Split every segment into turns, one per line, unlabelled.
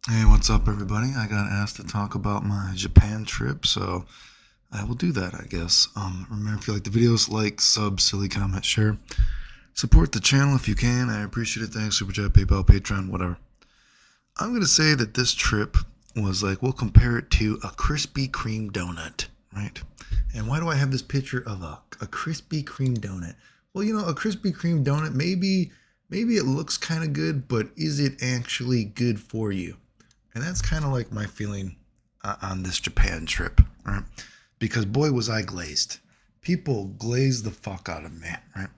Hey, what's up, everybody? I got asked to talk about my Japan trip, so I will do that, I guess. Remember, if you like the videos, like, sub, silly comment, share. Support the channel if you can. I appreciate it. Thanks, Super Chat, PayPal, Patreon, whatever. I'm going to say that this trip was like, we'll compare it to a Krispy Kreme donut, right? And why do I have this picture of a Krispy Kreme donut? Well, a Krispy Kreme donut, maybe it looks kind of good, but is it actually good for you? And that's kind of like my feeling on this Japan trip, right? Because boy, was I glazed. People glazed the fuck out of me, right?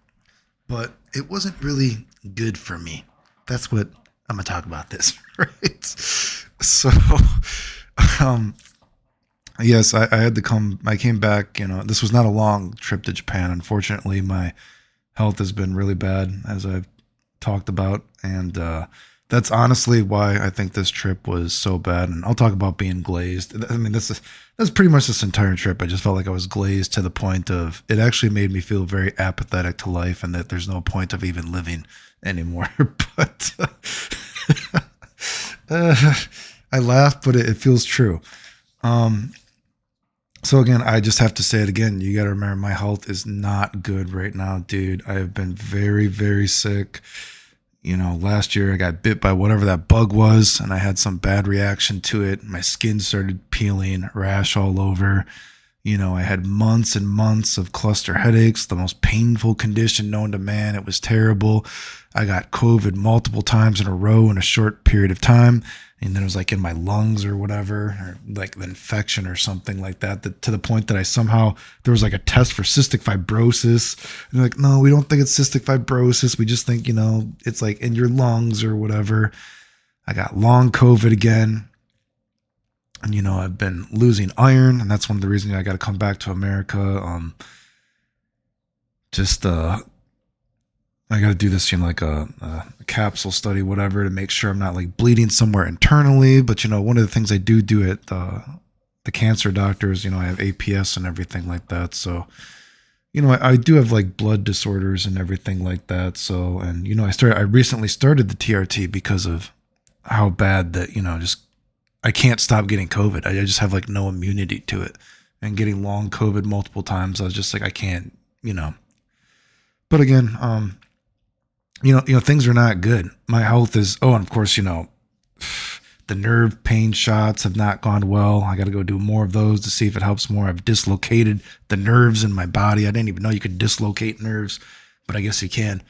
But it wasn't really good for me. That's what I'm gonna talk about this, right? So, um, yes, I had to come. I came back. This was not a long trip to Japan. Unfortunately, my health has been really bad, as I've talked about, and that's honestly why I think this trip was so bad. And I'll talk about being glazed. I mean, that's pretty much this entire trip. I just felt like I was glazed to the point of it actually made me feel very apathetic to life, and that there's no point of even living anymore. But uh, I laugh, but it feels true. Um, so again, I just have to say it again. You got to remember, my health is not good right now, dude. I have been very, very sick. Last year I got bit by whatever that bug was, and I had some bad reaction to it. My skin started peeling, rash all over. I had months and months of cluster headaches, the most painful condition known to man. It was terrible. I got COVID multiple times in a row in a short period of time. And then it was like in my lungs or whatever, or like the infection or something like that, to the point that there was like a test for cystic fibrosis. And they're like, no, we don't think it's cystic fibrosis. We just think, it's like in your lungs or whatever. I got long COVID again. And, I've been losing iron, and that's one of the reasons I got to come back to America. Just I got to do this, like a capsule study, whatever, to make sure I'm not like bleeding somewhere internally. But one of the things I do at the cancer doctors, I have APS and everything like that. So, I do have like blood disorders and everything like that. So, and I recently started the TRT because of how bad that just I can't stop getting COVID. I just have like no immunity to it, and getting long COVID multiple times. I was just like, I can't. But again, things are not good. My health is, oh, and of course, the nerve pain shots have not gone well. I got to go do more of those to see if it helps more. I've dislocated the nerves in my body. I didn't even know you could dislocate nerves, but I guess you can.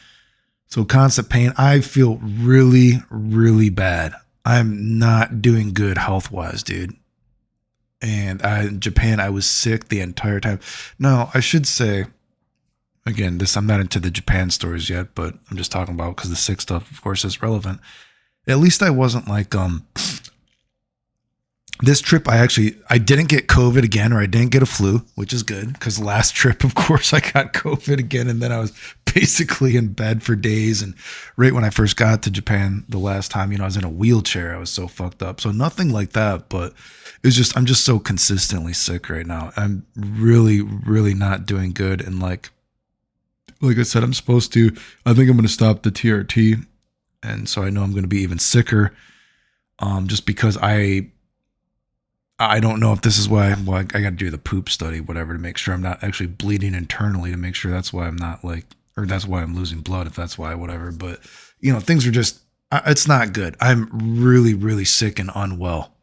So constant pain. I feel really, really bad. I'm not doing good health-wise, dude. And in Japan, I was sick the entire time. Now, I should say, again, I'm not into the Japan stories yet, but I'm just talking about because the sick stuff, of course, is relevant. At least I wasn't like this trip. I didn't get COVID again, or I didn't get a flu, which is good, because last trip, of course, I got COVID again, and then I was basically in bed for days. And right when I first got to Japan the last time, I was in a wheelchair. I was so fucked up. So nothing like that, but I'm just so consistently sick right now. I'm really, really not doing good, and like I said, I think I'm going to stop the TRT. And so I know I'm going to be even sicker. Just because I don't know if this is why, I got to do the poop study, whatever, to make sure I'm not actually bleeding internally, to make sure that's why I'm not like, or that's why I'm losing blood, if that's why, whatever. But, things are just, it's not good. I'm really, really sick and unwell.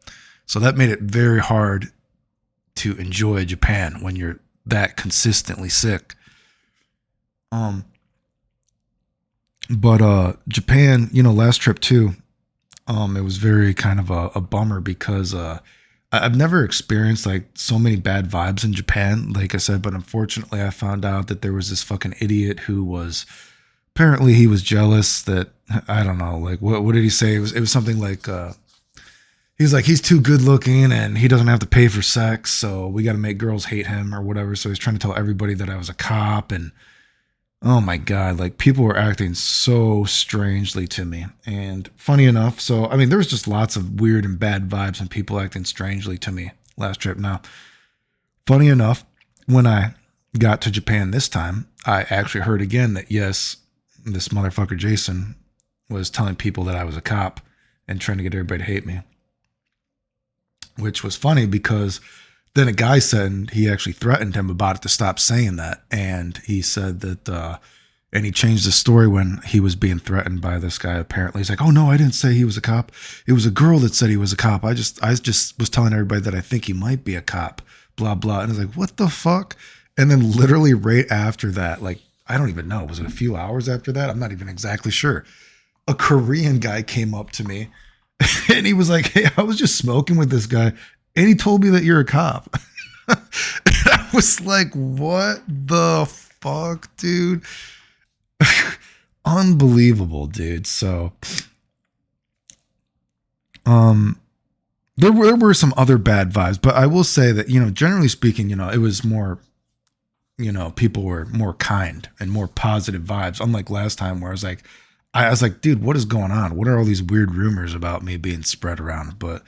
So that made it very hard to enjoy Japan when you're that consistently sick. But Japan, last trip too, it was very kind of a bummer because I've never experienced like so many bad vibes in Japan, like I said, but unfortunately I found out that there was this fucking idiot who was, apparently he was jealous that, I don't know, like what did he say? It was something like he was like, he's too good looking and he doesn't have to pay for sex, so we got to make girls hate him or whatever. So he's trying to tell everybody that I was a cop. And oh my God, like people were acting so strangely to me. And funny enough, so I mean, there was just lots of weird and bad vibes and people acting strangely to me last trip. Now, funny enough, when I got to Japan this time, I actually heard again that yes, this motherfucker Jason was telling people that I was a cop and trying to get everybody to hate me. which was funny because then a guy said he actually threatened him about it to stop saying that. And he said that, and he changed the story when he was being threatened by this guy. Apparently, he's like, "Oh no, I didn't say he was a cop. It was a girl that said he was a cop. I just was telling everybody that I think he might be a cop." Blah blah. And I was like, "What the fuck?" And then literally right after that, like I don't even know, was it a few hours after that? I'm not even exactly sure. A Korean guy came up to me, and he was like, "Hey, I was just smoking with this guy, and he told me that you're a cop." And I was like, "What the fuck, dude?" Unbelievable, dude. So there were some other bad vibes, but I will say that, generally speaking, it was more, people were more kind and more positive vibes, unlike last time where I was like, dude, what is going on? What are all these weird rumors about me being spread around? But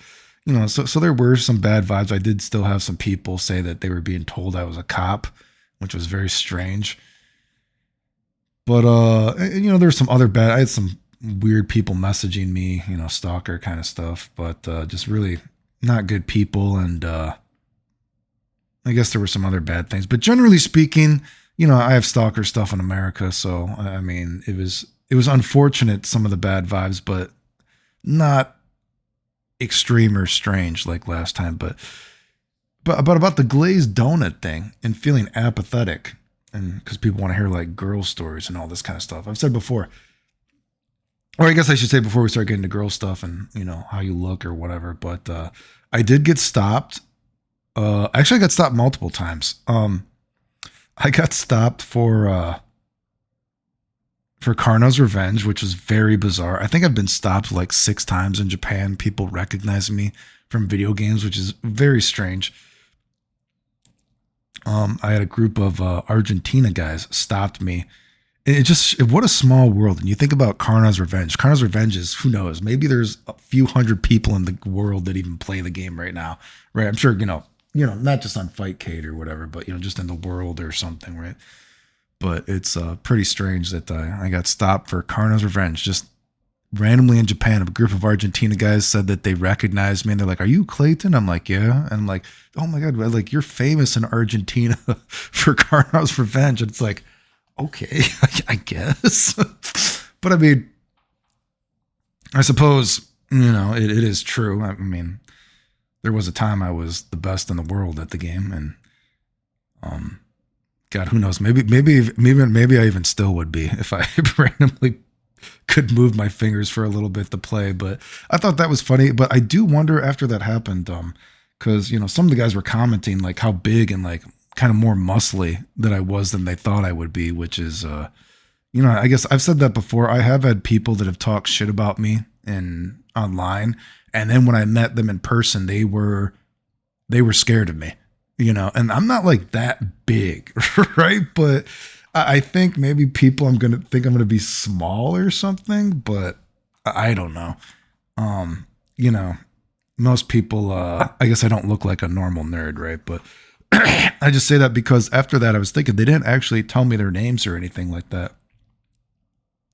so there were some bad vibes. I did still have some people say that they were being told I was a cop, which was very strange. But there's some other bad. I had some weird people messaging me, stalker kind of stuff, but just really not good people. And I guess there were some other bad things. But generally speaking, I have stalker stuff in America, so I mean, it was unfortunate, some of the bad vibes, but not extreme or strange like last time. But about the glazed donut thing and feeling apathetic. And because people want to hear like girl stories and all this kind of stuff. I've said before, or I guess I should say before we start getting to girl stuff and how you look or whatever. But I did get stopped. Actually, I got stopped multiple times. I got stopped for Karna's Revenge, which was very bizarre. I think I've been stopped like 6 times in Japan. People recognize me from video games, which is very strange. I had a group of Argentina guys stopped me. What a small world. And you think about Karna's Revenge. Karna's Revenge is, who knows, maybe there's a few hundred people in the world that even play the game right now, right? I'm sure, not just on Fightcade or whatever, but, just in the world or something, right? But it's pretty strange that I got stopped for Karna's Revenge. Just randomly in Japan, a group of Argentina guys said that they recognized me, and they're like, "Are you Clayton?" I'm like, "Yeah." And I'm like, "Oh my God, like you're famous in Argentina for Karna's Revenge." And it's like, okay, I guess. But I mean, I suppose, it is true. I mean, there was a time I was the best in the world at the game, and God, who knows? Maybe I even still would be if I randomly could move my fingers for a little bit to play. But I thought that was funny. But I do wonder after that happened, because some of the guys were commenting like how big and like kind of more muscly that I was than they thought I would be, which is I guess I've said that before. I have had people that have talked shit about me in online, and then when I met them in person, they were scared of me, and I'm not like that big, right? But I think maybe people I'm going to be small or something, but I don't know. Most people, I guess I don't look like a normal nerd, right? But I just say that because after that, I was thinking they didn't actually tell me their names or anything like that.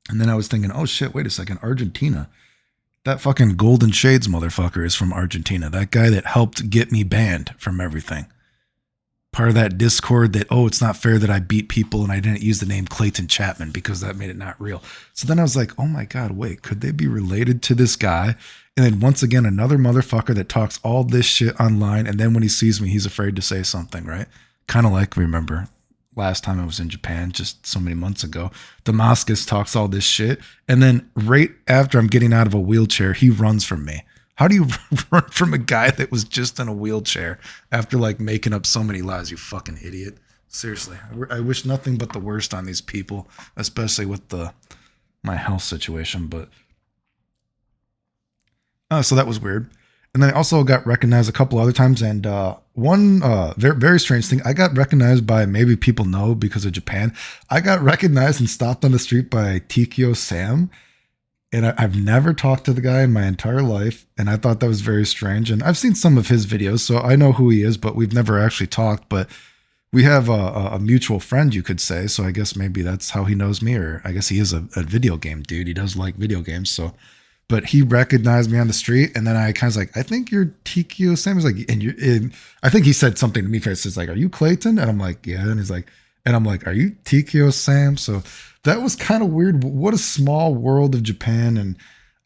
And then I was thinking, oh shit, wait a second, Argentina. That fucking Golden Shades motherfucker is from Argentina. That guy that helped get me banned from everything. Part of that Discord that, oh, it's not fair that I beat people and I didn't use the name Clayton Chapman because that made it not real. So then I was like, oh my God, wait, could they be related to this guy? And then once again, another motherfucker that talks all this shit online. And then when he sees me, he's afraid to say something, right? Kind of like, remember, last time I was in Japan, just so many months ago, Damascus talks all this shit. And then right after I'm getting out of a wheelchair, he runs from me. How do you run from a guy that was just in a wheelchair after like making up so many lies, you fucking idiot? Seriously, I wish nothing but the worst on these people, especially with my health situation. But so that was weird. And then I also got recognized a couple other times. And one very, very strange thing, I got recognized by, maybe people know because of Japan, I got recognized and stopped on the street by Tikio Sam. And I've never talked to the guy in my entire life. And I thought that was very strange. And I've seen some of his videos, so I know who he is, but we've never actually talked. But we have a mutual friend, you could say. So I guess maybe that's how he knows me. Or I guess he is a video game dude. He does like video games. So but he recognized me on the street, and then I kind of was like, I think you're Tikio Sam. He's like, and I think he said something to me first. It's like, are you Clayton? And I'm like, yeah. And he's like, and I'm like, are you Tikio Sam? So that was kind of weird. What a small world of Japan. And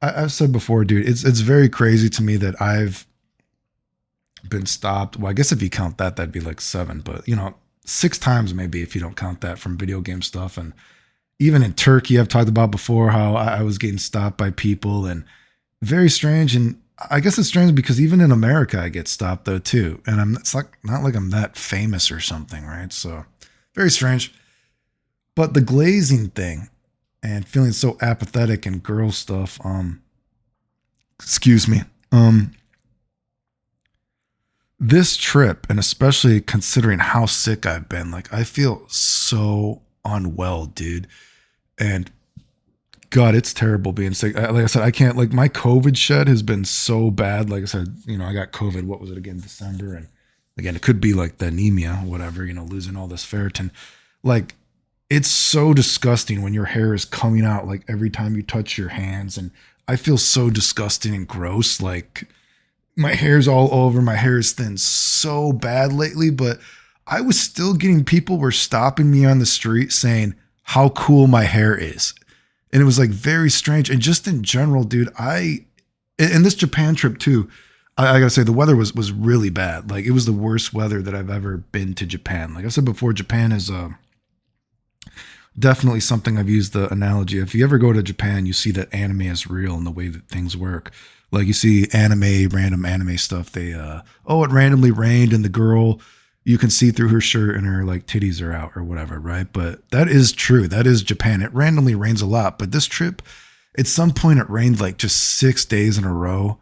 I've said before, dude, it's very crazy to me that I've been stopped. Well, I guess if you count that, that'd be like 7, but 6 times maybe if you don't count that from video game stuff. And even in Turkey, I've talked about before how I was getting stopped by people, and very strange. And I guess it's strange because even in America, I get stopped though too. And it's like not like I'm that famous or something, right? So very strange. But the glazing thing and feeling so apathetic and girl stuff, excuse me, this trip, and especially considering how sick I've been, like I feel so unwell, dude. And God, it's terrible being sick. Like I said, I can't, like my COVID shed has been so bad. Like I said, I got COVID, what was it again, December? And again, it could be like the anemia, whatever, losing all this ferritin. Like it's so disgusting when your hair is coming out like every time you touch your hands. And I feel so disgusting and gross. Like my hair's all over. My hair is thin so bad lately, but I was still getting people were stopping me on the street saying how cool my hair is. And it was like very strange. And just in general, dude, in this Japan trip too, I gotta say the weather was really bad. Like it was the worst weather that I've ever been to Japan. Like I said before, Japan is definitely something I've used the analogy. If you ever go to Japan, you see that anime is real in the way that things work. Like you see random anime stuff. They, it randomly rained and the girl, you can see through her shirt and her like titties are out or whatever, right? But that is true. That is Japan. It randomly rains a lot. But this trip, at some point it rained like just 6 days in a row.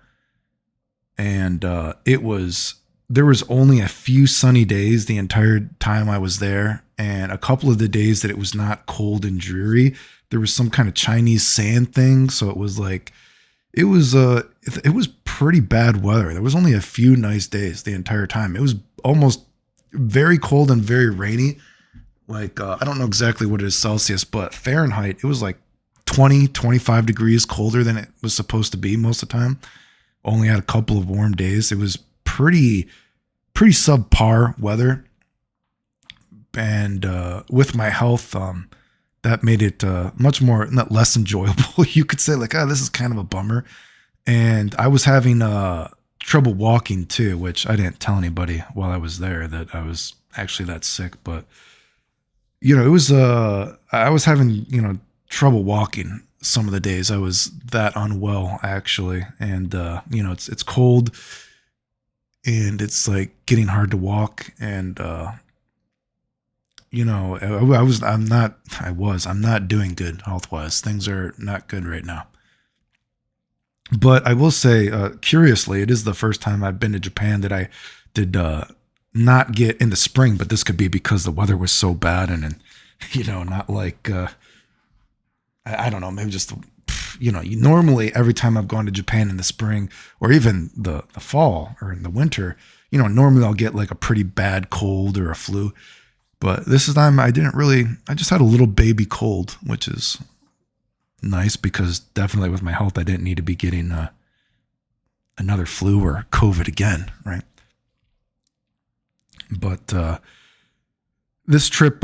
And there was only a few sunny days the entire time I was there. And a couple of the days that it was not cold and dreary, there was some kind of Chinese sand thing. So it was like, it was pretty bad weather. There was only a few nice days the entire time. It was almost very cold and very rainy. Like, I don't know exactly what it is Celsius, but Fahrenheit, it was like 20, 25 degrees colder than it was supposed to be most of the time. Only had a couple of warm days. It was pretty subpar weather. And with my health, that made it much more, not less enjoyable. You could say like, this is kind of a bummer. And I was having trouble walking too, which I didn't tell anybody while I was there that I was actually that sick. But, it was, I was having, trouble walking some of the days. I was that unwell actually. And, it's cold and it's like getting hard to walk. And, I'm not doing good health wise. Things are not good right now. But I will say, curiously, it is the first time I've been to Japan that I did not get in the spring, but this could be because the weather was so bad and not like, I don't know, maybe just, normally every time I've gone to Japan in the spring or even the fall or in the winter, normally I'll get like a pretty bad cold or a flu. But this time I just had a little baby cold, which is nice because definitely with my health, I didn't need to be getting another flu or COVID again, right? But this trip,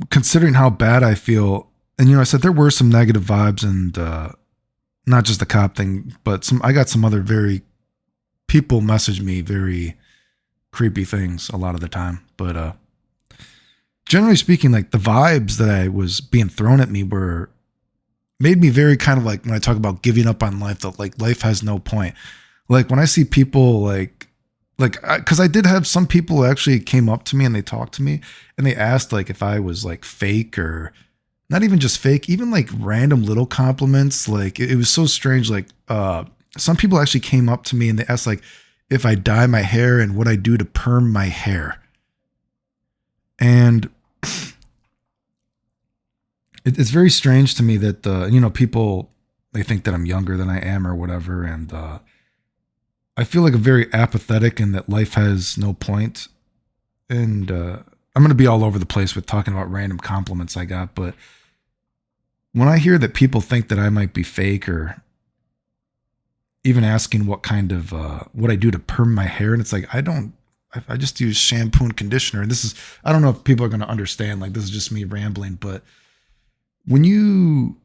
considering how bad I feel, and I said there were some negative vibes and not just the cop thing, but I got some other people message me very creepy things a lot of the time. But generally speaking, like the vibes that I was being thrown at me made me very kind of like when I talk about giving up on life, that like life has no point. Like when I see people because I did have some people who actually came up to me and they talked to me and they asked like if I was like fake or not even just fake, even like random little compliments. Like it was so strange. Like some people actually came up to me and they asked like if I dye my hair and what I do to perm my hair. And it's very strange to me that, people, they think that I'm younger than I am or whatever. And I feel like I'm very apathetic and that life has no point. And I'm going to be all over the place with talking about random compliments I got. But when I hear that people think that I might be fake or even asking what kind of what I do to perm my hair, and it's like I just use shampoo and conditioner. And this is, I don't know if people are going to understand, like this is just me rambling, but when you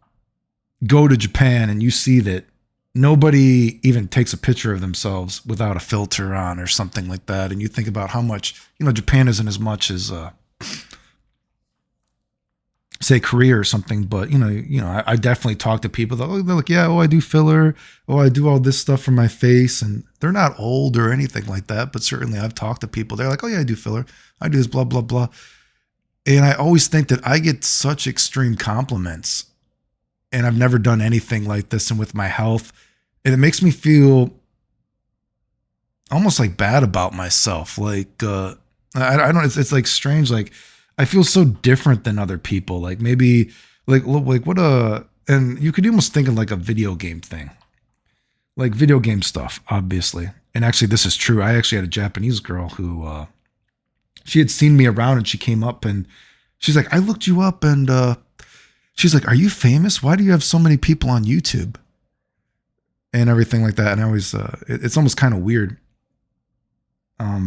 go to Japan and you see that nobody even takes a picture of themselves without a filter on or something like that, and you think about how much, Japan isn't as much as say Korea or something, but I definitely talk to people that, they're like, yeah, I do filler, I do all this stuff for my face, and they're not old or anything like that, but certainly I've talked to people, they're like, oh yeah, I do filler, I do this, blah blah blah, and I always think that I get such extreme compliments, and I've never done anything like this, and with my health, and it makes me feel almost like bad about myself, like I don't, it's like strange, like I feel so different than other people. Like maybe like what and you could almost think of like a video game thing, like video game stuff, obviously. And actually this is true. I actually had a Japanese girl who, she had seen me around and she came up and she's like, I looked you up and, she's like, are you famous? Why do you have so many people on YouTube? And everything like that. And I always, it's almost kind of weird.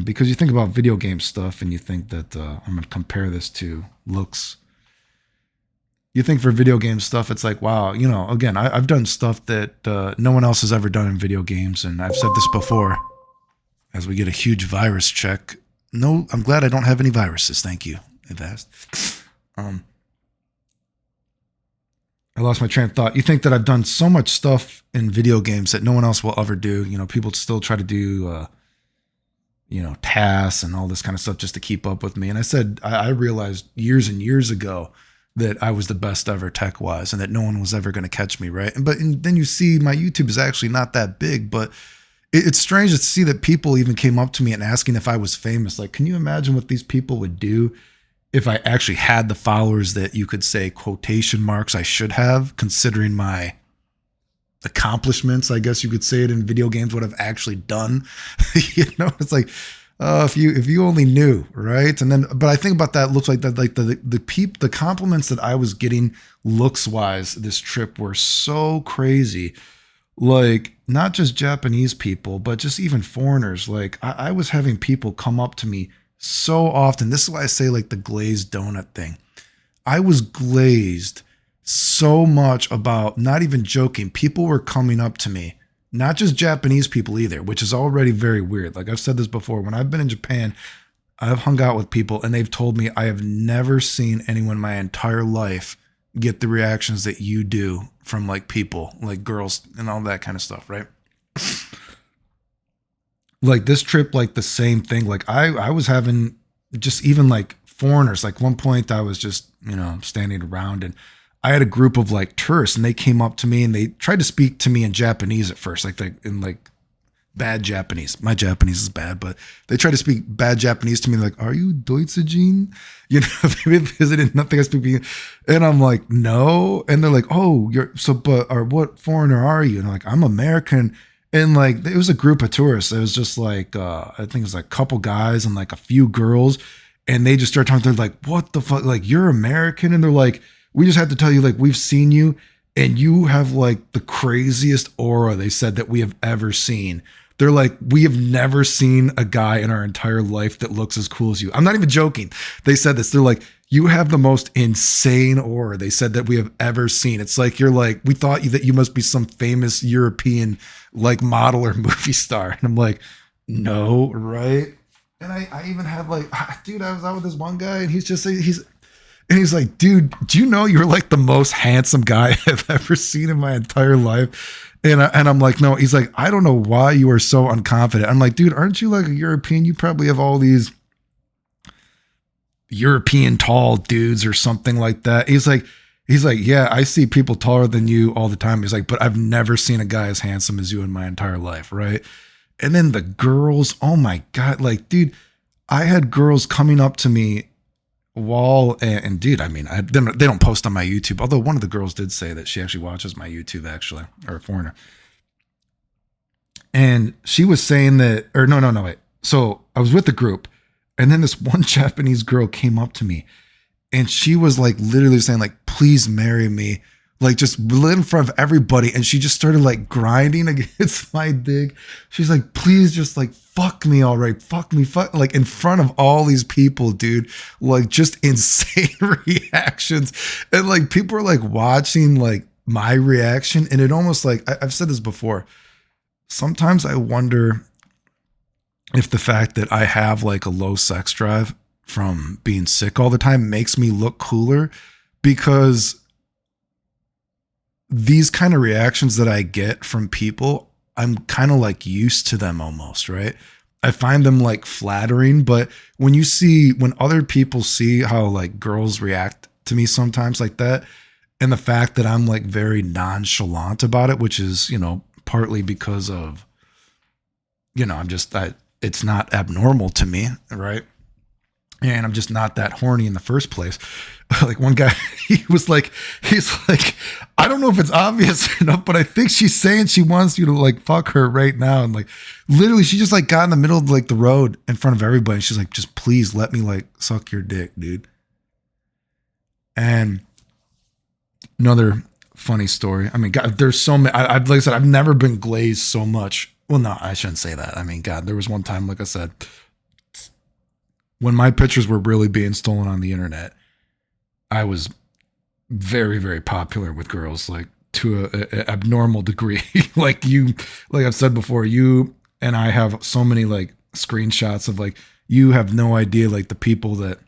Because you think about video game stuff and you think that I'm going to compare this to looks. You think for video game stuff, it's like, wow, again, I've done stuff that no one else has ever done in video games. And I've said this before, as we get a huge virus check. No, I'm glad I don't have any viruses. Thank you. I've asked. I lost my train of thought. You think that I've done so much stuff in video games that no one else will ever do. People still try to do, tasks and all this kind of stuff just to keep up with me. And I said, I realized years and years ago that I was the best ever tech wise and that no one was ever going to catch me. Right. But then you see my YouTube is actually not that big, but it's strange to see that people even came up to me and asking if I was famous. Like, can you imagine what these people would do if I actually had the followers that you could say quotation marks I should have, considering my accomplishments, I guess you could say it in video games, what I've actually done. It's like, if you only knew, right? And then, but I think about that, looks like that, like the compliments that I was getting looks wise this trip were so crazy. Like not just Japanese people, but just even foreigners. Like I was having people come up to me so often. This is why I say like the glazed donut thing. I was glazed so much about, not even joking, people were coming up to me, not just Japanese people either, which is already very weird. Like I've said this before, when I've been in Japan, I've hung out with people and they've told me I have never seen anyone my entire life get the reactions that you do from like people, like girls and all that kind of stuff, right? Like this trip, like the same thing. Like I was having just even like foreigners, like one point I was just, standing around and I had a group of like tourists and they came up to me and they tried to speak to me in Japanese at first, like in like bad Japanese. My Japanese is bad, but they tried to speak bad Japanese to me. Like, are you Deutschjin? Because they didn't think I speak. And I'm like, no. And they're like, oh, or what foreigner are you? And I'm like, I'm American. And like, it was a group of tourists. It was just like, I think it was like a couple guys and like a few girls. And they just started talking. They're like, what the fuck? Like, you're American? And they're like, we just have to tell you, like, we've seen you and you have like the craziest aura, they said, that we have ever seen. They're like, we have never seen a guy in our entire life that looks as cool as you. I'm not even joking. They said this. They're like, you have the most insane aura, they said, that we have ever seen. It's like, you're like, we thought that you must be some famous European like model or movie star. And I'm like, no, right? And I even had like, dude, I was out with this one guy and he's like, dude, do you know you're like the most handsome guy I've ever seen in my entire life? And I'm like, no. He's like, I don't know why you are so unconfident. I'm like, dude, aren't you like a European? You probably have all these European tall dudes or something like that. He's like, yeah, I see people taller than you all the time. He's like, but I've never seen a guy as handsome as you in my entire life, right? And then the girls, oh my God, like, dude, I had girls coming up to me and dude, I mean, they don't post on my YouTube. Although one of the girls did say that she actually watches my YouTube, actually, or a foreigner. And she was saying that, or no, wait. So I was with the group, and then this one Japanese girl came up to me, and she was like literally saying like, "Please marry me. like just in front of everybody. And she just started like grinding against my dick. She's like, please just like fuck me, all right, fuck me, fuck, like in front of all these people, dude, like just insane reactions. And like people are like watching like my reaction, and it almost like I've said this before. Sometimes I wonder if the fact that I have like a low sex drive from being sick all the time makes me look cooler, because these kind of reactions that I get from people, I'm kind of like used to them almost, right? I find them like flattering, but when other people see how like girls react to me sometimes like that, and the fact that I'm like very nonchalant about it, which is, partly because of, it's not abnormal to me, right? And I'm just not that horny in the first place. Like one guy, he's like, I don't know if it's obvious enough, but I think she's saying she wants you to like fuck her right now. And like, literally, she just like got in the middle of like the road in front of everybody. She's like, just please let me like suck your dick, dude. And another funny story. I mean, God, there's so many. Like I said, I've never been glazed so much. Well, no, I shouldn't say that. I mean, God, there was one time, like I said, when my pictures were really being stolen on the internet, I was very, very popular with girls, like to a abnormal degree. like I've said before, you and I have so many like screenshots of like, you have no idea, like the people that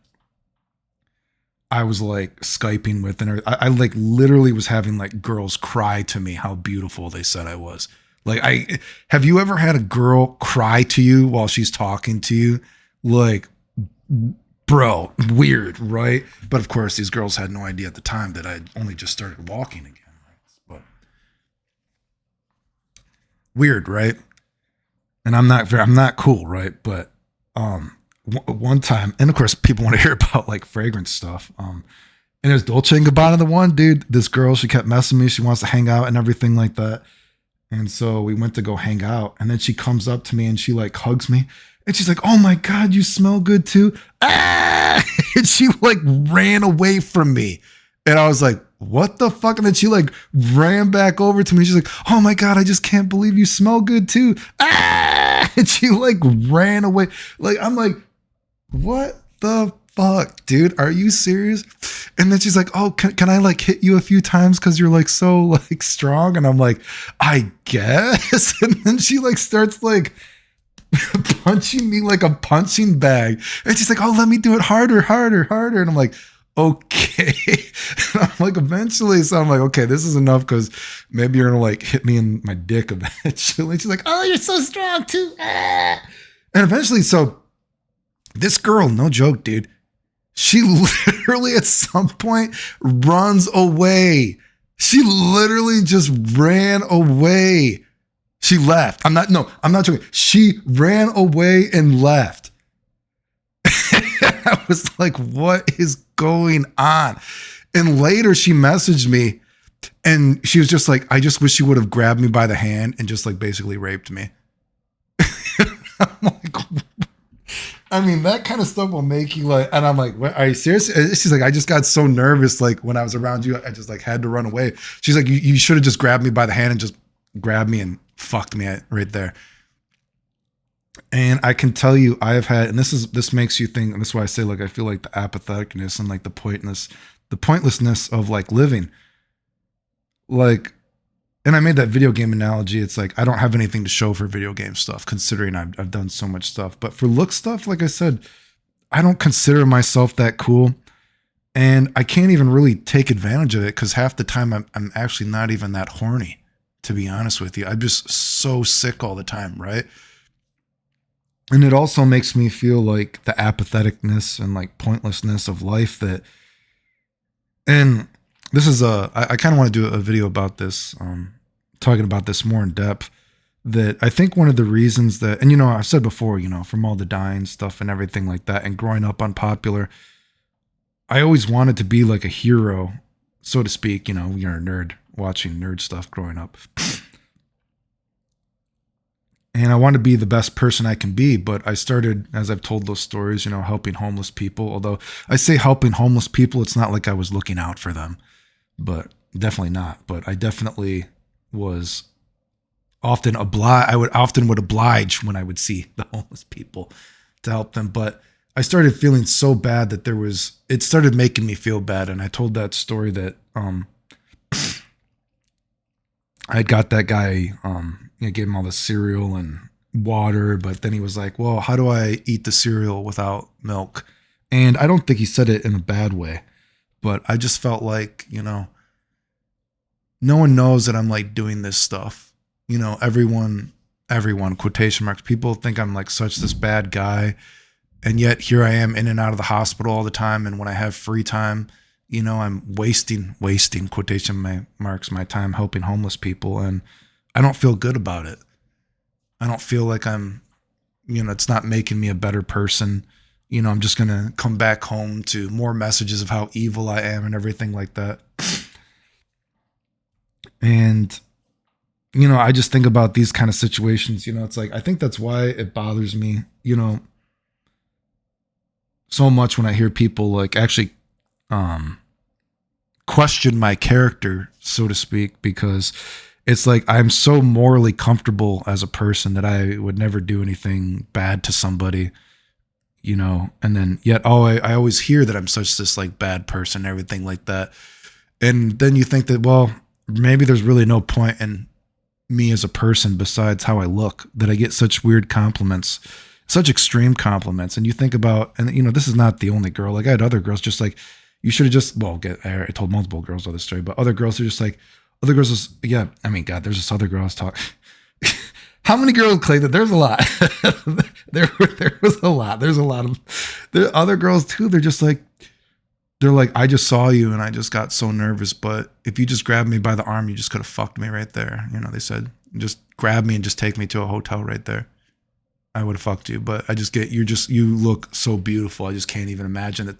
I was like Skyping with, and I like literally was having like girls cry to me how beautiful they said I was. Like, have you ever had a girl cry to you while she's talking to you? Like, bro, weird, right? But of course, these girls had no idea at the time that I'd only just started walking again. Right? But weird, right? And I'm not cool, right? But one time, and of course, people want to hear about like fragrance stuff. And it was Dolce & Gabbana, the one, dude. This girl, she kept messing me. She wants to hang out and everything like that. And so we went to go hang out, and then she comes up to me and she like hugs me. And she's like, oh my God, you smell good too. Ah! And she like ran away from me. And I was like, what the fuck? And then she like ran back over to me. She's like, oh my God, I just can't believe you smell good too. Ah! And she like ran away. Like, I'm like, what the fuck, dude? Are you serious? And then she's like, oh, can I like hit you a few times because you're like so like strong? And I'm like, I guess. And then she like starts like punching me like a punching bag. And she's like, oh, let me do it harder. And I'm like, okay. And I'm like, eventually, so I'm like, okay, this is enough, because maybe you're gonna like hit me in my dick eventually. And she's like, oh, you're so strong too. Ah. And eventually, so this girl, no joke, dude, she literally at some point runs away. She literally just ran away. She left. I'm not joking. She ran away and left. I was like, what is going on? And later she messaged me, and she was just like, I just wish she would have grabbed me by the hand and just like basically raped me. I'm like, I mean, that kind of stuff will make you like, and I'm like, what, are you serious? She's like, I just got so nervous. Like when I was around you, I just like had to run away. She's like, you should have just grabbed me by the hand and just grabbed me and fucked me right there. And I can tell you, I have had, and this makes you think, and this is why I say, like, I feel like the apatheticness and like the pointlessness of like living. Like, and I made that video game analogy. It's like, I don't have anything to show for video game stuff, considering I've done so much stuff. But for look stuff, like I said, I don't consider myself that cool. And I can't even really take advantage of it, because half the time I'm actually not even that horny, to be honest with you. I'm just so sick all the time, right? And it also makes me feel like the apatheticness and like pointlessness of life that, and this is I kind of want to do a video about this, talking about this more in depth, that I think one of the reasons that, and I've said before, from all the dying stuff and everything like that, and growing up unpopular, I always wanted to be like a hero, so to speak. You're a nerd watching nerd stuff growing up. And I want to be the best person I can be. But I started, as I've told those stories, helping homeless people. Although I say helping homeless people, it's not like I was looking out for them. But definitely not. But I definitely was often oblige. I would often would oblige when I would see the homeless people to help them. But I started feeling so bad that it started making me feel bad. And I told that story that I got that guy, gave him all the cereal and water, but then he was like, well, how do I eat the cereal without milk? And I don't think he said it in a bad way, but I just felt like, no one knows that I'm like doing this stuff. Everyone, quotation marks, people think I'm like such this bad guy. And yet here I am in and out of the hospital all the time. And when I have free time, I'm wasting quotation marks, my time helping homeless people. And I don't feel good about it. I don't feel like I'm, it's not making me a better person. I'm just going to come back home to more messages of how evil I am and everything like that. And, I just think about these kind of situations, it's like, I think that's why it bothers me, so much when I hear people like actually question my character, so to speak, because it's like I'm so morally comfortable as a person that I would never do anything bad to somebody, and then yet I always hear that I'm such this like bad person and everything like that. And then you think that, well, maybe there's really no point in me as a person besides how I look, that I get such weird compliments, such extreme compliments. And you think about, and this is not the only girl. Like I had other girls just like, you should have just, I told multiple girls this story, but other girls are just like, God, there's this other girl I was talking. How many girls, Clay? That there's a lot. there was a lot. There's a lot of there are other girls too. They're like, I just saw you and I just got so nervous. But if you just grabbed me by the arm, you just could have fucked me right there. They said, just grab me and just take me to a hotel right there. I would have fucked you. But you look so beautiful. I just can't even imagine it.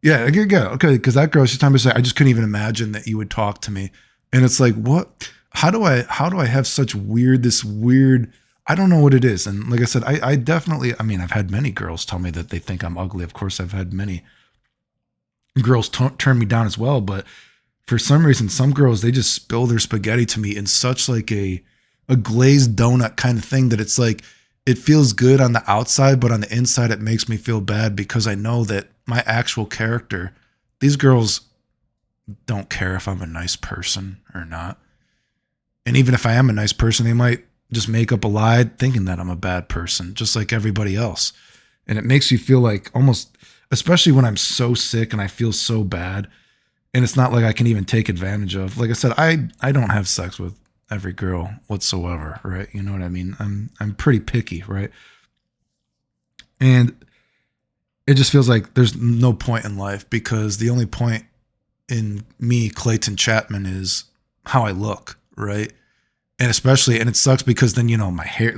Yeah, okay. Because that girl, she's trying to say, I just couldn't even imagine that you would talk to me. And it's like, what? How do I have such this weird, I don't know what it is. And like I said, I definitely, I've had many girls tell me that they think I'm ugly. Of course, I've had many girls turn me down as well. But for some reason, some girls, they just spill their spaghetti to me in such like a glazed donut kind of thing that it's like, it feels good on the outside, but on the inside, it makes me feel bad because I know that my actual character, these girls don't care if I'm a nice person or not. And even if I am a nice person, they might just make up a lie thinking that I'm a bad person, just like everybody else. And it makes you feel like almost, especially when I'm so sick and I feel so bad, and it's not like I can even take advantage of. Like I said, I don't have sex with every girl whatsoever, right? You know what I mean? I'm pretty picky, right? And it just feels like there's no point in life because the only point in me, Clayton Chapman, is how I look, right? And especially, and it sucks because then, my hair,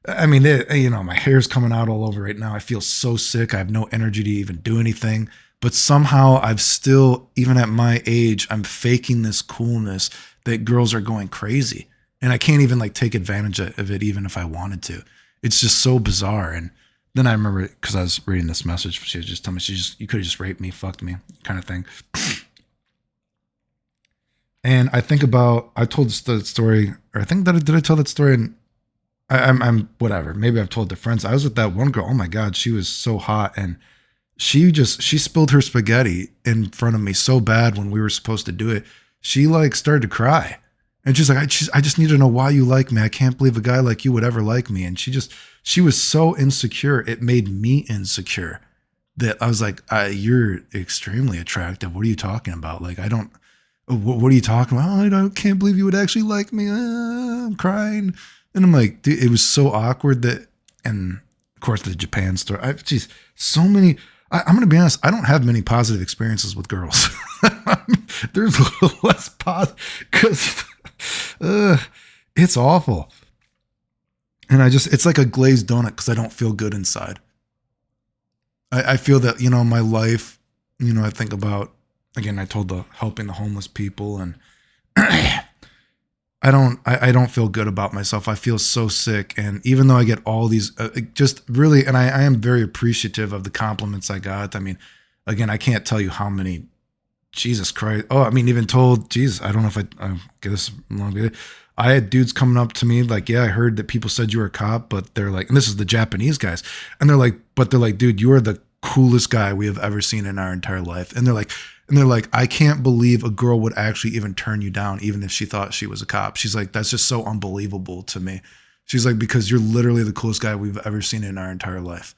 my hair's coming out all over right now. I feel so sick. I have no energy to even do anything, but somehow I've still, even at my age, I'm faking this coolness that girls are going crazy. And I can't even like take advantage of it, even if I wanted to. It's just so bizarre. And then I remember, because I was reading this message, she was just telling me, you could have just raped me, fucked me, kind of thing. And I think about, I told the story, or I think that did I tell that story? And I'm whatever. Maybe I've told the friends. I was with that one girl. Oh my God, she was so hot, and she spilled her spaghetti in front of me so bad when we were supposed to do it. She like started to cry, and she's like, I just need to know why you like me. I can't believe a guy like you would ever like me. And she was so insecure. It made me insecure that I was like, you're extremely attractive. What are you talking about? Like, I don't. What are you talking about? I can't believe you would actually like me. I'm crying. And I'm like, dude, it was so awkward that, and of course the Japan story. So many, I'm going to be honest. I don't have many positive experiences with girls. There's less positive because it's awful. And it's like a glazed donut because I don't feel good inside. I feel that, my life, I think about, again, I told helping the homeless people, and I don't feel good about myself. I feel so sick. And even though I get all these just really, and I am very appreciative of the compliments I got. I mean, again, I can't tell you how many Jesus Christ. Oh, I mean, even told, Jesus, I don't know if I get this wrong. I had dudes coming up to me like, yeah, I heard that people said you were a cop, but they're like, and this is the Japanese guys. And they're like, dude, you are the coolest guy we have ever seen in our entire life. And they're like, I can't believe a girl would actually even turn you down, even if she thought she was a cop. She's like, that's just so unbelievable to me. She's like, because you're literally the coolest guy we've ever seen in our entire life.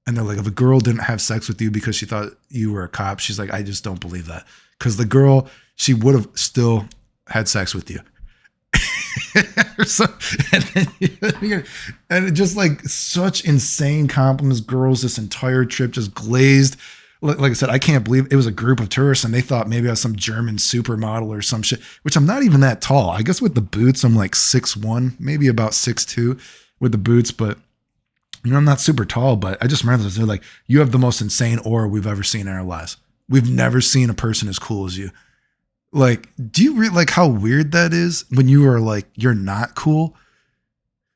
And they're like, if a girl didn't have sex with you because she thought you were a cop, she's like, I just don't believe that. Because the girl, she would have still had sex with you. So, and it just like such insane compliments. Girls this entire trip just glazed. Like I said, I can't believe it was a group of tourists and they thought maybe I was some German supermodel or some shit, which I'm not even that tall. I guess with the boots, I'm like 6'1", maybe about 6'2" with the boots, but you know, I'm not super tall, but I just remember this. They're like, you have the most insane aura we've ever seen in our lives. We've never seen a person as cool as you. Like, do you like how weird that is when you are like, you're not cool?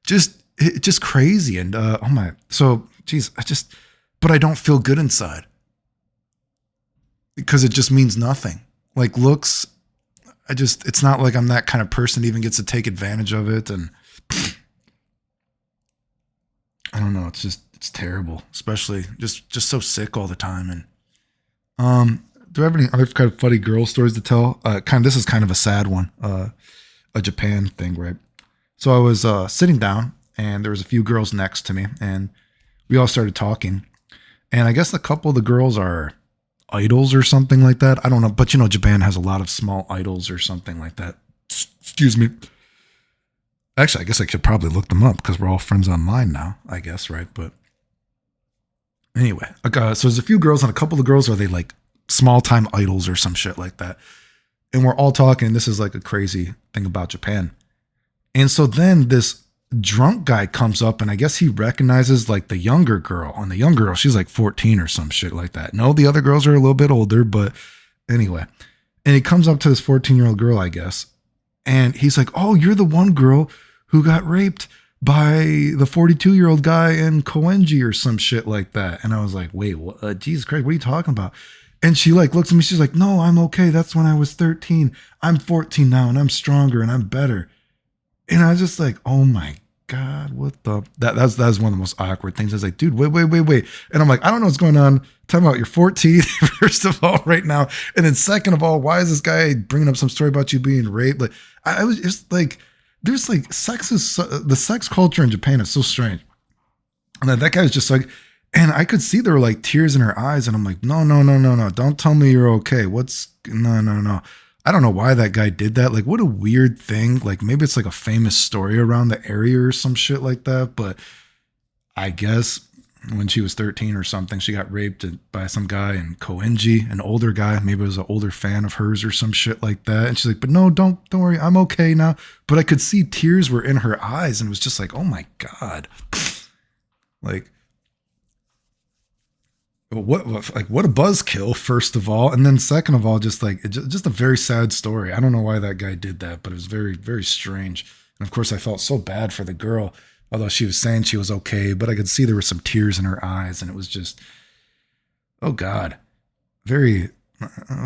Just crazy. And, oh my, so geez, but I don't feel good inside because it just means nothing. Like looks, it's not like I'm that kind of person that even gets to take advantage of it. And I don't know. It's terrible, especially just so sick all the time. And, do I have any other kind of funny girl stories to tell? This is kind of a sad one, a Japan thing, right? So I was sitting down and there was a few girls next to me and we all started talking. And I guess a couple of the girls are idols or something like that. I don't know, but you know, Japan has a lot of small idols or something like that. Excuse me. Actually, I guess I should probably look them up because we're all friends online now, I guess, right? But anyway, so there's a few girls and a couple of girls are they like small time idols or some shit like that. And we're all talking. And this is like a crazy thing about Japan. And so then this drunk guy comes up and I guess he recognizes like the younger girl. And the younger girl, she's like 14 or some shit like that. No, the other girls are a little bit older, but anyway. And he comes up to this 14-year-old girl, I guess. And he's like, oh, you're the one girl who got raped by the 42-year-old guy in Koenji or some shit like that. And I was like, wait, what? Jesus Christ, what are you talking about? And she like looks at me. She's like, no, I'm okay. That's when I was 13. I'm 14 now and I'm stronger and I'm better. And I was just like, oh my God, what the, that was one of the most awkward things. I was like, dude, wait. And I'm like, I don't know what's going on. Tell me about your 14, first of all, right now. And then second of all, why is this guy bringing up some story about you being raped? Like I was just like, there's like the sex culture in Japan is so strange. And that guy was just like, and I could see there were like tears in her eyes. And I'm like, no. Don't tell me you're okay. No. I don't know why that guy did that. Like, what a weird thing. Like, maybe it's like a famous story around the area or some shit like that. But I guess when she was 13 or something, she got raped by some guy in Koenji, an older guy. Maybe it was an older fan of hers or some shit like that. And she's like, but no, don't worry. I'm okay now. But I could see tears were in her eyes. And it was just like, oh my God. Like, what a buzzkill, first of all, and then second of all, just a very sad story. I don't know why that guy did that, but it was very, very strange. And of course, I felt so bad for the girl, although she was saying she was okay, but I could see there were some tears in her eyes, and it was just, oh God, very,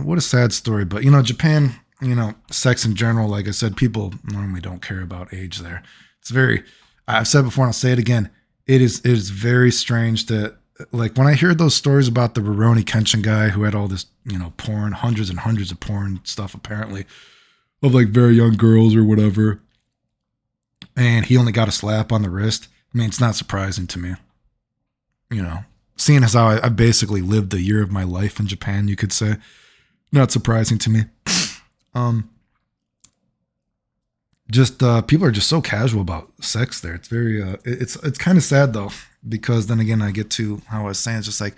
what a sad story. But you know, Japan, you know, sex in general, like I said, people normally don't care about age there. It's very, I've said before, and I'll say it again. It is very strange that. Like when I hear those stories about the Rurouni Kenshin guy who had all this, you know, porn, hundreds and hundreds of porn stuff apparently of like very young girls or whatever. And he only got a slap on the wrist. I mean, it's not surprising to me, you know, seeing as how I basically lived the year of my life in Japan, you could say. Not surprising to me. Just people are just so casual about sex there. It's very it's kind of sad though, because then again I get to how I was saying, it's just like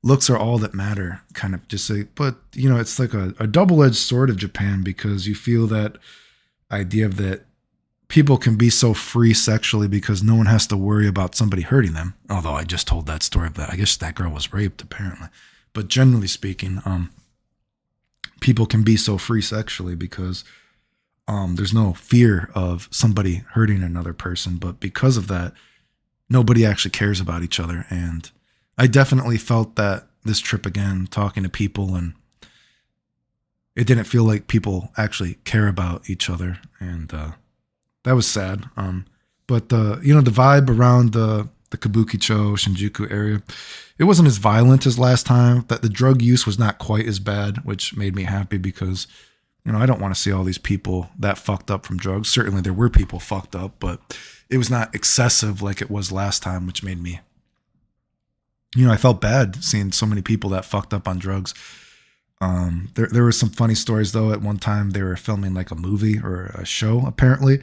looks are all that matter, kind of just like, but you know, it's like a double-edged sword of Japan, because you feel that idea of that people can be so free sexually because no one has to worry about somebody hurting them. Although I just told that story of that, I guess that girl was raped apparently. But generally speaking, people can be so free sexually because there's no fear of somebody hurting another person. But because of that, nobody actually cares about each other. And I definitely felt that this trip again, talking to people and it didn't feel like people actually care about each other, and that was sad. But the vibe around the Kabukicho Shinjuku area, it wasn't as violent as last time. That the drug use was not quite as bad, which made me happy because I don't want to see all these people that fucked up from drugs. Certainly there were people fucked up, but it was not excessive like it was last time, which made me, I felt bad seeing so many people that fucked up on drugs. There were some funny stories though. At one time they were filming like a movie or a show apparently.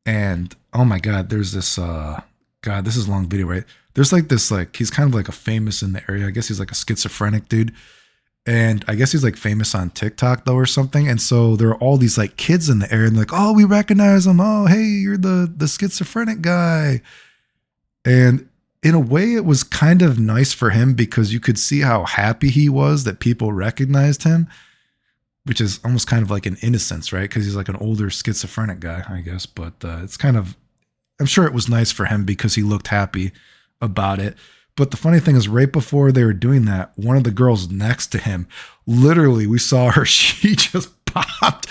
And oh my God, there's this, God, this is a long video, right? There's like this, like, he's kind of like a famous in the area. I guess he's like a schizophrenic dude. And I guess he's like famous on TikTok though or something. And so there are all these like kids in the area and they're like, oh, we recognize him. Oh, hey, you're the schizophrenic guy. And in a way it was kind of nice for him because you could see how happy he was that people recognized him, which is almost kind of like an innocence, right? Because he's like an older schizophrenic guy, I guess. But it's kind of, I'm sure it was nice for him because he looked happy about it. But the funny thing is, right before they were doing that, one of the girls next to him, literally, we saw her, she just popped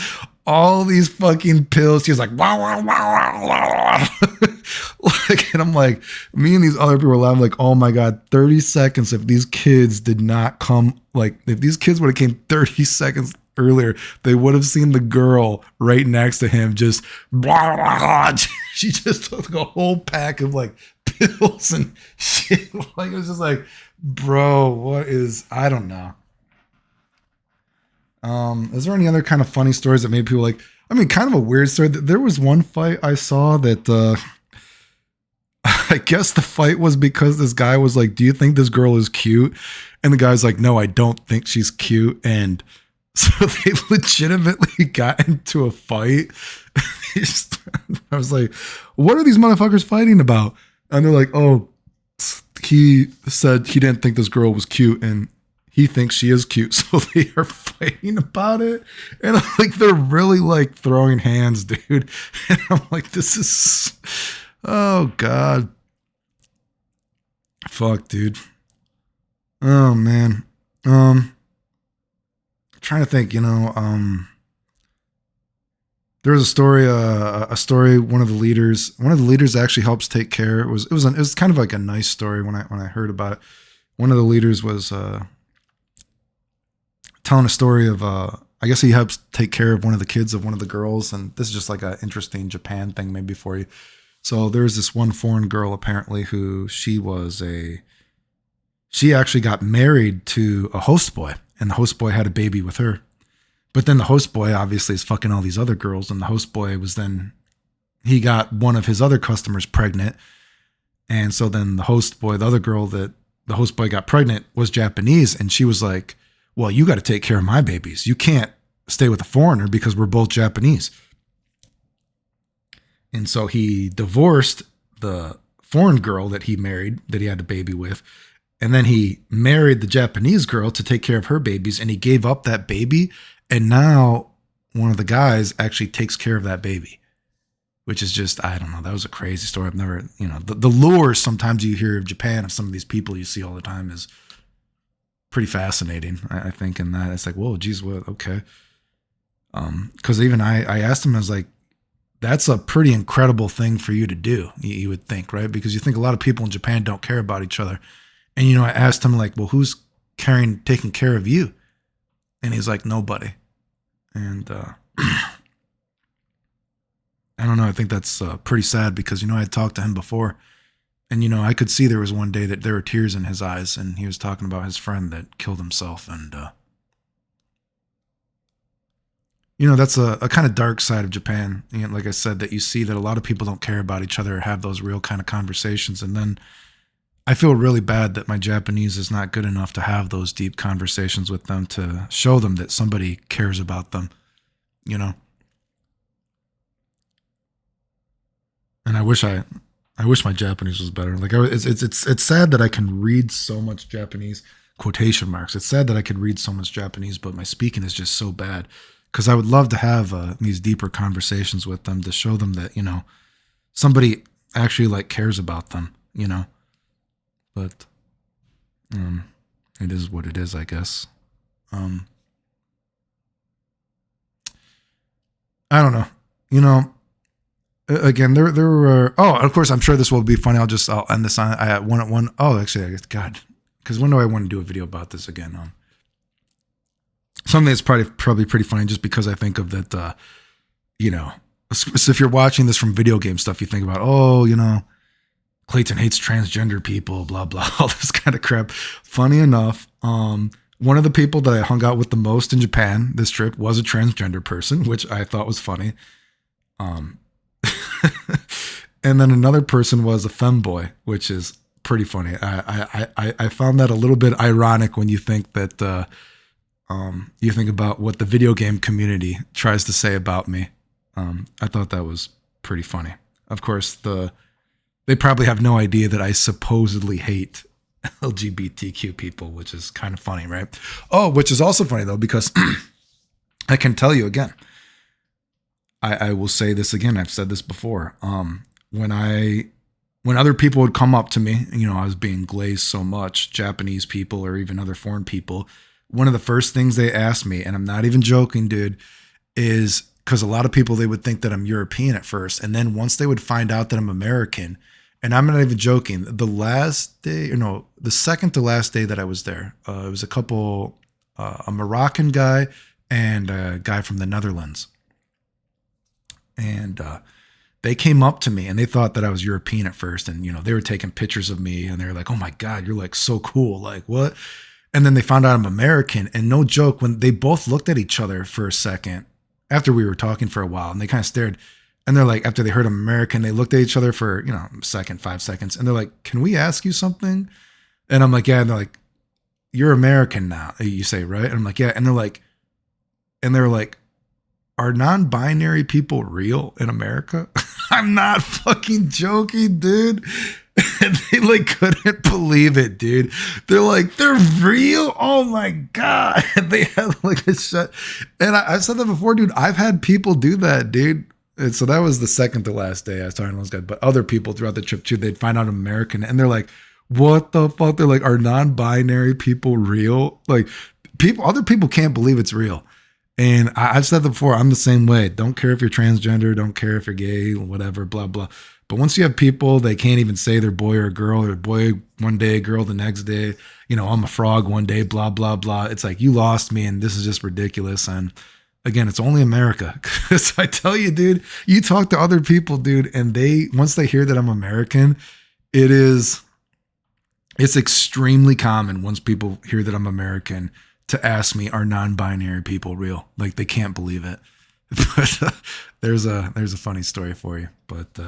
all these fucking pills. She was like, wow, wow, wow, wow. Like, and I'm like, me and these other people were laughing, like, oh my God, 30 seconds. If these kids did not come, like, if these kids would have came 30 seconds earlier, they would have seen the girl right next to him just blah, blah, blah. She just took a whole pack of like pills and shit. Like, it was just like, bro, what is, I don't know. Is there any other kind of funny stories that made people like, I mean, kind of a weird story. There was one fight I saw that I guess the fight was because this guy was like, do you think this girl is cute? And the guy's like, no, I don't think she's cute. And so they legitimately got into a fight. I was like, what are these motherfuckers fighting about? And they're like, oh, he said he didn't think this girl was cute and he thinks she is cute. So they are fighting about it. And I'm like, they're really like throwing hands, dude. And I'm like, this is, oh God. Fuck, dude. Oh man. Trying to think, there was a story. One of the leaders actually helps take care. It was kind of like a nice story when I heard about it. One of the leaders was telling a story of I guess he helps take care of one of the kids of one of the girls, and this is just like an interesting Japan thing maybe for you. So there's this one foreign girl apparently who she actually got married to a host boy, and the host boy had a baby with her. But then the host boy obviously is fucking all these other girls, and the host boy he got one of his other customers pregnant. And so then the host boy, the other girl that the host boy got pregnant was Japanese, and she was like, well, you got to take care of my babies. You can't stay with a foreigner because we're both Japanese. And so he divorced the foreign girl that he married, that he had a baby with. And then he married the Japanese girl to take care of her babies, and he gave up that baby. And now one of the guys actually takes care of that baby, which is just, I don't know. That was a crazy story. I've never, the lure sometimes you hear of Japan, of some of these people you see all the time, is pretty fascinating, I think, in that. It's like, whoa, geez, what? Okay. Because even I asked him, I was like, that's a pretty incredible thing for you to do, you would think, right? Because you think a lot of people in Japan don't care about each other. And, I asked him, like, well, who's taking care of you? And he's like, nobody. And I don't know. I think that's pretty sad because, I had talked to him before. And, I could see there was one day that there were tears in his eyes. And he was talking about his friend that killed himself. And, that's a kind of dark side of Japan. Like I said, that you see that a lot of people don't care about each other or have those real kind of conversations. And then I feel really bad that my Japanese is not good enough to have those deep conversations with them to show them that somebody cares about them, And I wish my Japanese was better. Like it's sad that I can read so much Japanese, quotation marks. It's sad that I could read so much Japanese, but my speaking is just so bad. Because I would love to have these deeper conversations with them to show them that somebody actually like cares about them, But it is what it is, I guess. I don't know. You know, again, there were. Oh, of course, I'm sure this will be funny. I'll end this on. I had one at one. Oh, actually, I guess God, because when do I want to do a video about this again? Something that's probably pretty funny, just because I think of that. You know, so if you're watching this from video game stuff, you think about, oh, you know, Clayton hates transgender people, blah blah, all this kind of crap. Funny enough, one of the people that I hung out with the most in Japan this trip was a transgender person, which I thought was funny. Um, and then another person was a femboy, which is pretty funny. I found that a little bit ironic when you think that you think about what the video game community tries to say about me. I thought that was pretty funny. Of course, they probably have no idea that I supposedly hate LGBTQ people, which is kind of funny, right? Oh, which is also funny though, because I can tell you again. I will say this again. I've said this before. When other people would come up to me, you know, I was being glazed so much, Japanese people or even other foreign people, one of the first things they asked me, and I'm not even joking, dude, is because a lot of people, they would think that I'm European at first. And then once they would find out that I'm American, and I'm not even joking, the second to last day that I was there, it was a couple, a Moroccan guy and a guy from the Netherlands. And they came up to me and they thought that I was European at first. And, you know, they were taking pictures of me and they were like, oh my God, you're like so cool. Like, what? And then they found out I'm American. And no joke, when they both looked at each other for a second after we were talking for a while, and they kind of stared, and they're like, after they heard I'm American, they looked at each other for, you know, a second, 5 seconds. And they're like, can we ask you something? And I'm like, yeah. And they're like, you're American now, you say, right? And I'm like, yeah. And they're like, are non-binary people real in America? I'm not fucking joking, dude. And they like couldn't believe it, dude. They're like, they're real? Oh my God. And they had like a shut. And I've said that before, dude. I've had people do that, dude. And so that was the second to last day I was talking to those guys. But other people throughout the trip too, they'd find out I'm American and they're like, what the fuck? They're like, are non-binary people real? Like other people can't believe it's real. And I've said that before, I'm the same way. Don't care if you're transgender, don't care if you're gay, whatever, blah, blah. But once you have people, they can't even say they're boy or girl, or boy one day, girl the next day, you know, I'm a frog one day, blah, blah, blah. It's like, you lost me and this is just ridiculous. And again, it's only America. Because I tell you, dude, you talk to other people, dude, and once they hear that I'm American, it's extremely common once people hear that I'm American to ask me, are non-binary people real? Like they can't believe it. But there's a funny story for you. But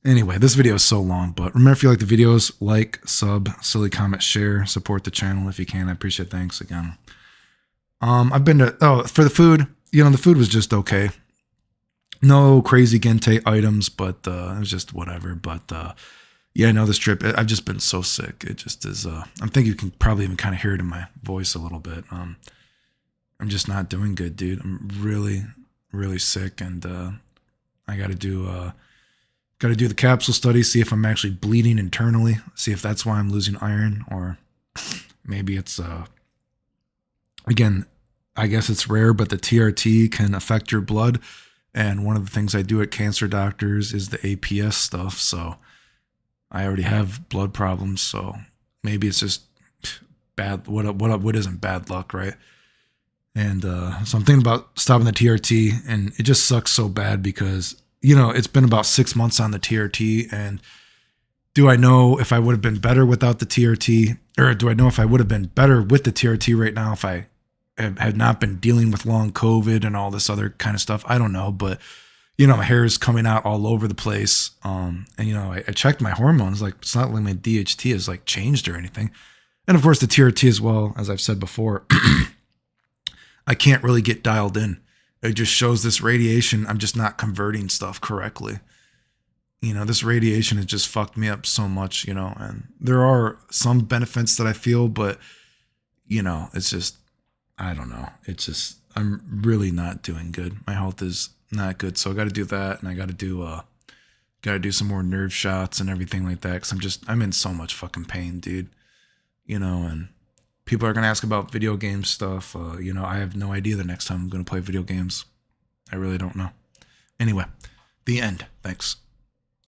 anyway, this video is so long. But remember, if you like the videos, like, sub, silly comment, share, support the channel if you can. I appreciate it. Thanks again. I've been to for the food. You know, the food was just okay. No crazy gente items, but it was just whatever. But yeah, I know this trip, I've just been so sick. It just is, I think you can probably even kind of hear it in my voice a little bit. I'm just not doing good, dude. I'm really, really sick. And I got to do the capsule study, see if I'm actually bleeding internally, see if that's why I'm losing iron, or maybe it's, again, I guess it's rare, but the TRT can affect your blood. And one of the things I do at Cancer Doctors is the APS stuff. So I already have blood problems, so maybe it's just bad. What isn't bad luck, right? And so I'm thinking about stopping the TRT, and it just sucks so bad because, you know, it's been about 6 months on the TRT, and do I know if I would have been better without the TRT, or do I know if I would have been better with the TRT right now if I had not been dealing with long COVID and all this other kind of stuff? I don't know, but you know, my hair is coming out all over the place. And, you know, I checked my hormones. Like, it's not like my DHT has like changed or anything. And of course the TRT as well, as I've said before, I can't really get dialed in. It just shows this radiation. I'm just not converting stuff correctly. You know, this radiation has just fucked me up so much, you know, and there are some benefits that I feel, but you know, it's just, I don't know. It's just, I'm really not doing good. My health is not good. So I got to do that. And I got to do some more nerve shots and everything like that. Cause I'm in so much fucking pain, dude, you know, and people are going to ask about video game stuff. You know, I have no idea the next time I'm going to play video games. I really don't know. Anyway, the end. Thanks.